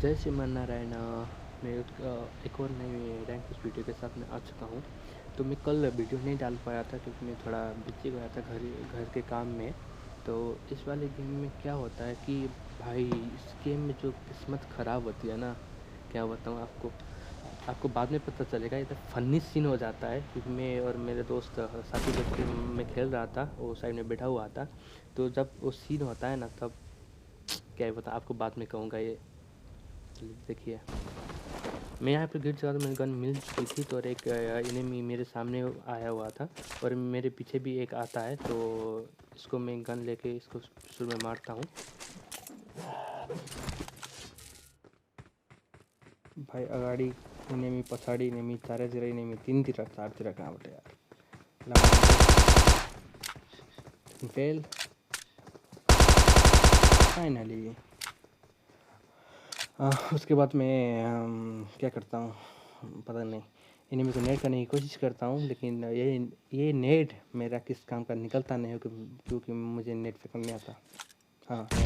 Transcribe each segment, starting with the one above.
जय श्रीमान नारायण। मैं एक और नई रैंक पुश वीडियो के साथ में आ चुका हूँ। तो मैं कल वीडियो नहीं डाल पाया था क्योंकि मैं थोड़ा बिजी गया था घर के काम में। तो इस वाले गेम में क्या होता है कि भाई इस गेम में जो किस्मत ख़राब होती है ना, क्या बताऊँ आपको। आपको बाद में पता चलेगा। इधर फनी सीन हो जाता है क्योंकि मैं और मेरे दोस्त साथी बैठ के मैं खेल रहा था, वो साइड में बैठा हुआ था। तो जब वो सीन होता है ना, तब क्या बताऊँ आपको, बाद में कहूँगा ये। देखिए, मैं यहाँ पे गिर चुका था, मेरी गन मिल चुकी थी। तो और एक एनिमी मेरे सामने आया हुआ था और मेरे पीछे भी एक आता है। तो इसको मैं गन लेके इसको शुरू में मारता हूँ। भाई अगाडि एनिमी, पछाडि एनिमी, चारैतिर एनिमी, तीनतिर चारतिर कहाँबाट यार। Fail finally. उसके बाद मैं क्या करता हूँ पता नहीं, एनिमी को नेट करने की कोशिश करता हूँ, लेकिन ये नेट मेरा किस काम का निकलता नहीं है क्योंकि मुझे नेट फेंकना नहीं आता। हाँ है।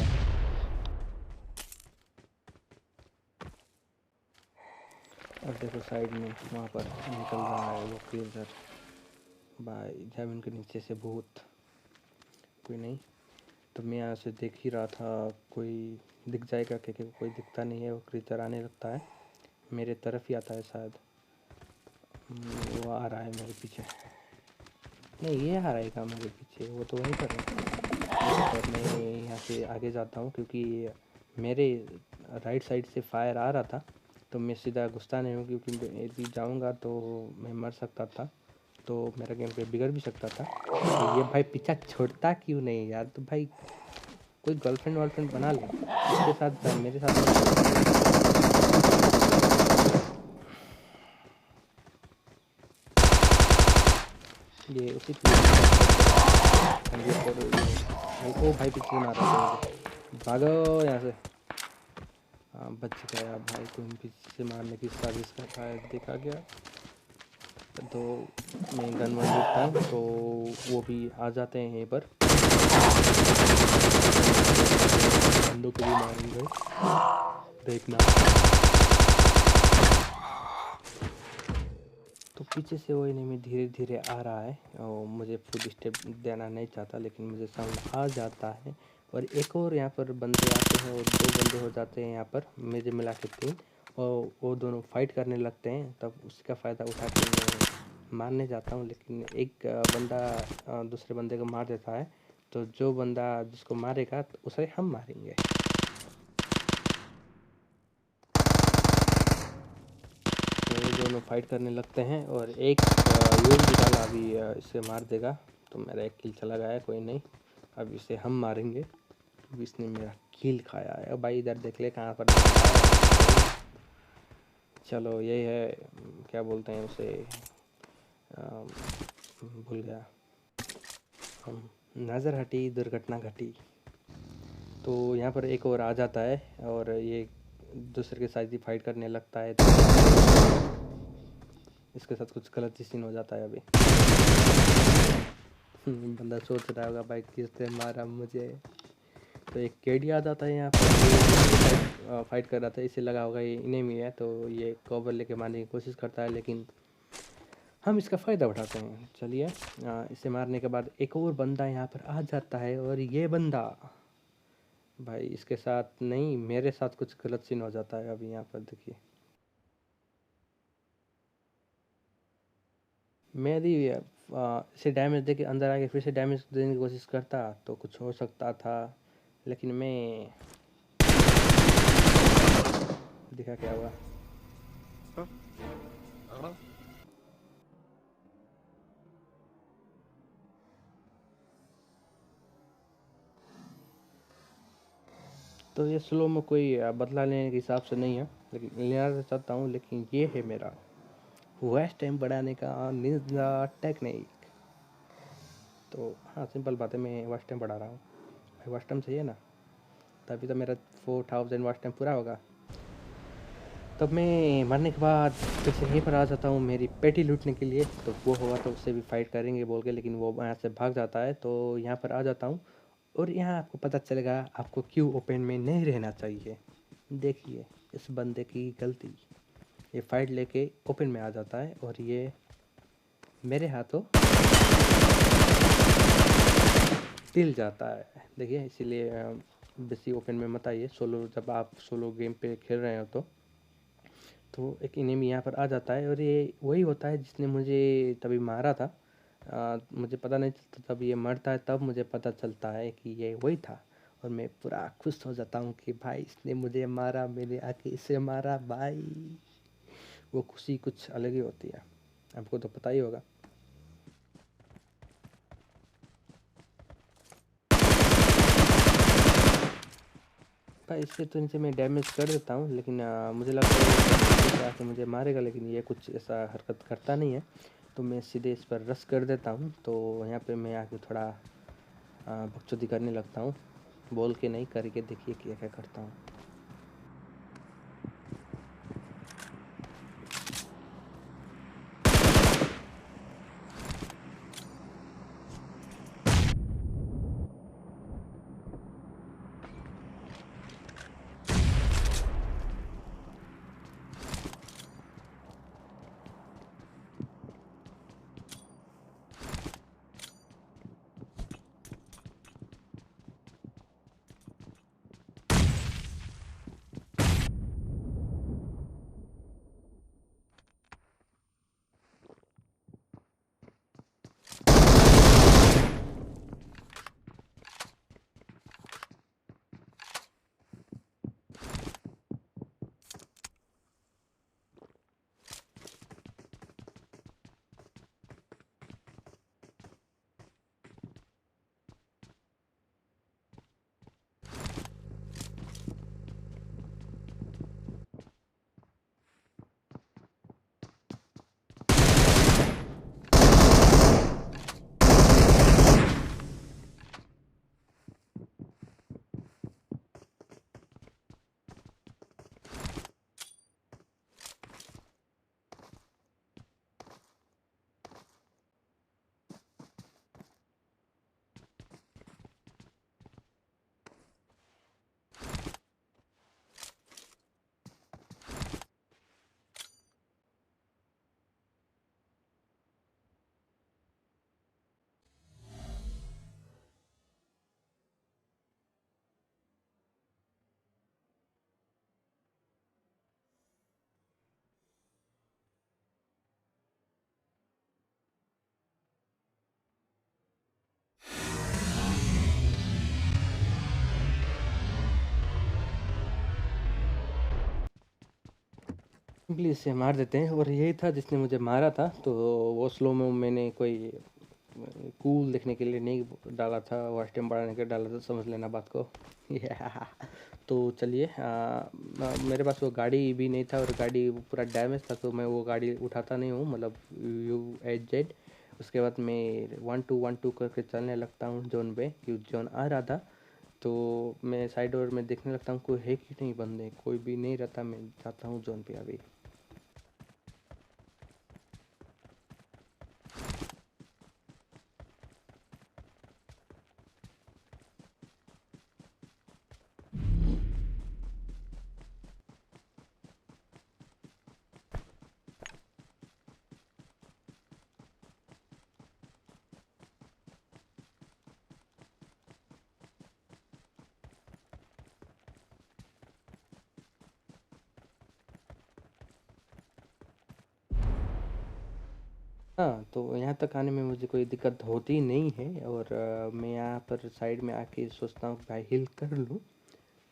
अब देखो साइड में वहाँ पर निकल रहा है वो क्रीजर। भाई जमीन के नीचे से भूत, कोई नहीं। तो मैं यहाँ से देख ही रहा था कोई दिख जाएगा, क्योंकि कोई दिखता नहीं है। वो क्रीजर आने लगता है, मेरे तरफ ही आता है शायद। वो आ रहा है मेरे पीछे। नहीं, ये आ रहेगा मेरे पीछे, वो तो वहीं पर है। और मैं यहाँ से आगे जाता हूँ क्योंकि मेरे राइट साइड से फायर आ रहा था। तो मैं सीधा घुसता नहीं हूँ क्योंकि यदि जाऊँगा तो मैं मर सकता था, तो मेरा गेम प्ले बिगड़ भी सकता था। तो ये भाई पीछा छोड़ता क्यों नहीं यार। तो भाई कोई गर्लफ्रेंड वर्लफ्रेंड बना ले, इसके साथ जा, मेरे साथ ये उसी के लिए। ओ भाई पीछे मार रहा था मुझे, भागो यहाँ से। हाँ बच गया भाई, तुम पीछे से मारने की साजिश का शायद देखा गया। तो मैं गन वन लेता हूँ तो वो भी आ जाते हैं यहीं पर। बंदों को भी मारेंगे देखना। तो पीछे से वो एनिमी धीरे धीरे आ रहा है और मुझे फुल स्टेप देना नहीं चाहता, लेकिन मुझे साउंड आ जाता है। और एक और यहाँ पर बंदे आते हैं और दो बंदे हो जाते हैं यहाँ पर, मेरे मिला के तीन। और वो दोनों फाइट करने लगते हैं, तब उसका फ़ायदा उठा के मैं मारने जाता हूँ। लेकिन एक बंदा दूसरे बंदे को मार देता है। तो जो बंदा जिसको मारेगा तो उसे हम मारेंगे। तो ये दोनों फाइट करने लगते हैं और एक यूएसबी डाला अभी इसे मार देगा। तो मेरा एक किल चला गया, कोई नहीं, अब इसे हम मारेंगे। अब इसने मेरा किल खाया है। भाई इधर देख ले कहाँ पर है। चलो यही है, क्या बोलते हैं उसे, भूल गया। नज़र हटी दुर्घटना घटी। तो यहाँ पर एक और आ जाता है और ये दूसरे के साथ ही फाइट करने लगता है। तो इसके साथ कुछ गलत ही सीन हो जाता है अभी। बंदा सोच रहा होगा भाई किसने मारा मुझे। तो एक केडी आ जाता है यहाँ पर, फाइट कर रहा था, इसे लगा होगा ये इनेमी है, तो ये कवर लेके मारने की कोशिश करता है, लेकिन हम इसका फ़ायदा उठाते हैं। चलिए, इसे मारने के बाद एक और बंदा यहाँ पर आ जाता है और ये बंदा भाई इसके साथ नहीं, मेरे साथ कुछ गलत सीन हो जाता है अभी यहाँ पर देखिए। मैं यदि इसे डैमेज दे के अंदर आके फिर से डैमेज देने की कोशिश करता तो कुछ हो सकता था, लेकिन मैं देखा क्या हुआ। तो ये स्लो में कोई बदला लेने के हिसाब से नहीं है, लेकिन लेना तो चाहता हूँ। लेकिन ये है मेरा वेस्ट टाइम बढ़ाने का निंजा टेक्निक। तो हाँ, सिंपल बात है, मैं वेस्ट टाइम बढ़ा रहा हूँ। भाई वेस्ट टाइम चाहिए ना, तभी तो मेरा 4000 वेस्ट टाइम पूरा होगा। तब मैं मरने के बाद फिर से यहीं पर आ जाता हूँ मेरी पेटी लूटने के लिए। तो वो होगा तो उससे भी फाइट करेंगे बोल के, लेकिन वो यहाँ से भाग जाता है। तो यहाँ पर आ जाता हूँ और यहाँ आपको पता चलेगा आपको क्यों ओपन में नहीं रहना चाहिए। देखिए इस बंदे की गलती, ये फाइट लेके ओपन में आ जाता है और ये मेरे हाथों टिल जाता है। देखिए इसीलिए बेसी ओपन में मत आइए। सोलो, जब आप सोलो गेम पे खेल रहे हो तो एक एनिमी यहाँ पर आ जाता है और ये वही होता है जिसने मुझे तभी मारा था। मुझे पता नहीं चलता, तब ये मरता है तब मुझे पता चलता है कि ये वही था और मैं पूरा खुश हो जाता हूँ कि भाई इसने मुझे मारा, मैंने आके इसे मारा भाई। वो खुशी कुछ अलग ही होती है, आपको तो पता ही होगा। भाई इससे तो इनसे मैं डैमेज कर देता हूँ, लेकिन मुझे लगता है कि आके मुझे मारेगा, लेकिन ये कुछ ऐसा हरकत करता नहीं है। तो मैं सीधे इस पर रश कर देता हूँ। तो यहाँ पे मैं आके थोड़ा बकचोदी करने लगता हूँ, बोल के नहीं, करके देखिए क्या क्या करता हूँ। सिंपली इसे मार देते हैं। और यही था जिसने मुझे मारा था। तो वो स्लो में मैंने कोई कूल देखने के लिए नहीं डाला था, वॉच टाइम बढ़ाने के लिए डाला था, समझ लेना बात को। तो चलिए, मेरे पास वो गाड़ी भी नहीं था और गाड़ी पूरा डैमेज था, तो मैं वो गाड़ी उठाता नहीं हूँ, मतलब U8Z। उसके बाद मैं 1-2 करके चलने लगता हूँ जोन पे, क्योंकि जोन आ रहा था। तो मैं साइड और में देखने लगता हूँ कोई है कि नहीं, बंदे कोई भी नहीं रहता, मैं जाता हूँ जोन पे अभी। हाँ, तो यहाँ तक आने में मुझे कोई दिक्कत होती नहीं है। और मैं यहाँ पर साइड में आके सोचता हूँ कि भाई हील कर लूँ,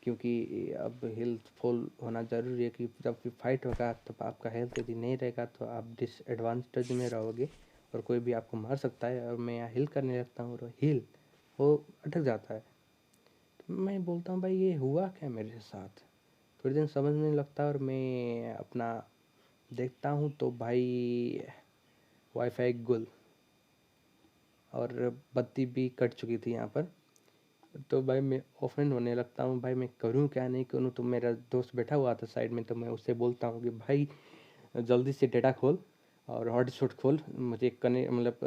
क्योंकि अब हेल्थ फुल होना ज़रूरी है। कि जब भी फाइट होगा तब आपका हेल्थ यदि नहीं रहेगा तो आप डिसएडवांटेज में रहोगे और कोई भी आपको मार सकता है। और मैं यहाँ हील करने लगता हूँ और हील वो अटक जाता है। तो मैं बोलता हूँ भाई ये हुआ क्या मेरे साथ। थोड़ी दिन समझ में नहीं लगता और मैं अपना देखता हूँ तो भाई वाईफाई गुल और बत्ती भी कट चुकी थी यहाँ पर। तो भाई मैं ऑफेंड होने लगता हूँ, भाई मैं करूँ क्या नहीं करूँ। तो मेरा दोस्त बैठा हुआ था साइड में, तो मैं उससे बोलता हूँ कि भाई जल्दी से डेटा खोल और हॉटस्पॉट खोल, मुझे कने मतलब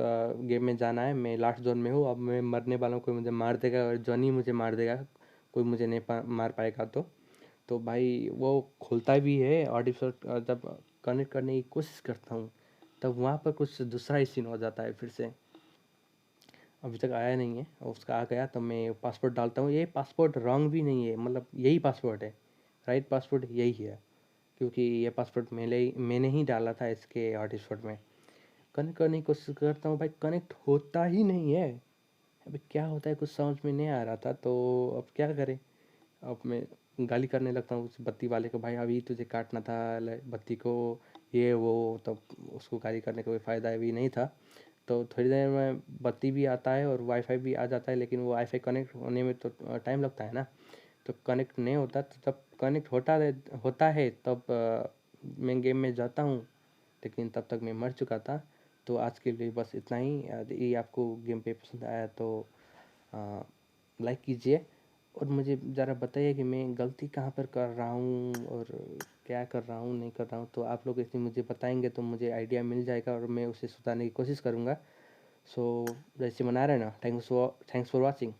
गेम में जाना है, मैं लास्ट जोन में हूँ, अब मैं मरने वाला हूँ, कोई मुझे मार देगा और जॉनी मुझे मार देगा, कोई मुझे नहीं मार पाएगा। तो तो भाई वो खुलता भी है आर्टिफिशियल, जब कनेक्ट करने की कोशिश करता हूँ तब वहाँ पर कुछ दूसरा ही सीन हो जाता है फिर से। अभी तक आया नहीं है, और उसका आ गया तो मैं पासवर्ड डालता हूँ। ये पासवर्ड रॉन्ग भी नहीं है, मतलब यही पासवर्ड है, राइट पासवर्ड यही है, क्योंकि ये पासवर्ड मैंने ही डाला था इसके हॉटस्पॉट में। कनेक्ट करने की कोशिश करता हूँ भाई, कनेक्ट होता ही नहीं है। अभी क्या होता है कुछ समझ में नहीं आ रहा था, तो अब क्या करें। अब मैं गाली करने लगता हूँ उस बत्ती वाले को, भाई अभी तुझे काटना था बत्ती को, ये वो, तब उसको गाली करने का कोई फ़ायदा भी नहीं था। तो थोड़ी देर में बत्ती भी आता है और वाईफाई भी आ जाता है, लेकिन वो वाईफाई कनेक्ट होने में तो टाइम लगता है ना। तो कनेक्ट नहीं होता, तो जब कनेक्ट होता है तब मैं गेम में जाता हूँ, लेकिन तब तक मैं मर चुका था। तो आज के लिए बस इतना ही। यदि आपको गेम पे पसंद आया तो लाइक कीजिए, और मुझे ज़रा बताइए कि मैं गलती कहाँ पर कर रहा हूँ और क्या कर रहा हूँ नहीं कर रहा हूँ। तो आप लोग इसे मुझे बताएंगे तो मुझे आइडिया मिल जाएगा और मैं उसे सुधारने की कोशिश करूँगा। सो जैसे बना रहे ना, थैंक्स फॉर वॉचिंग।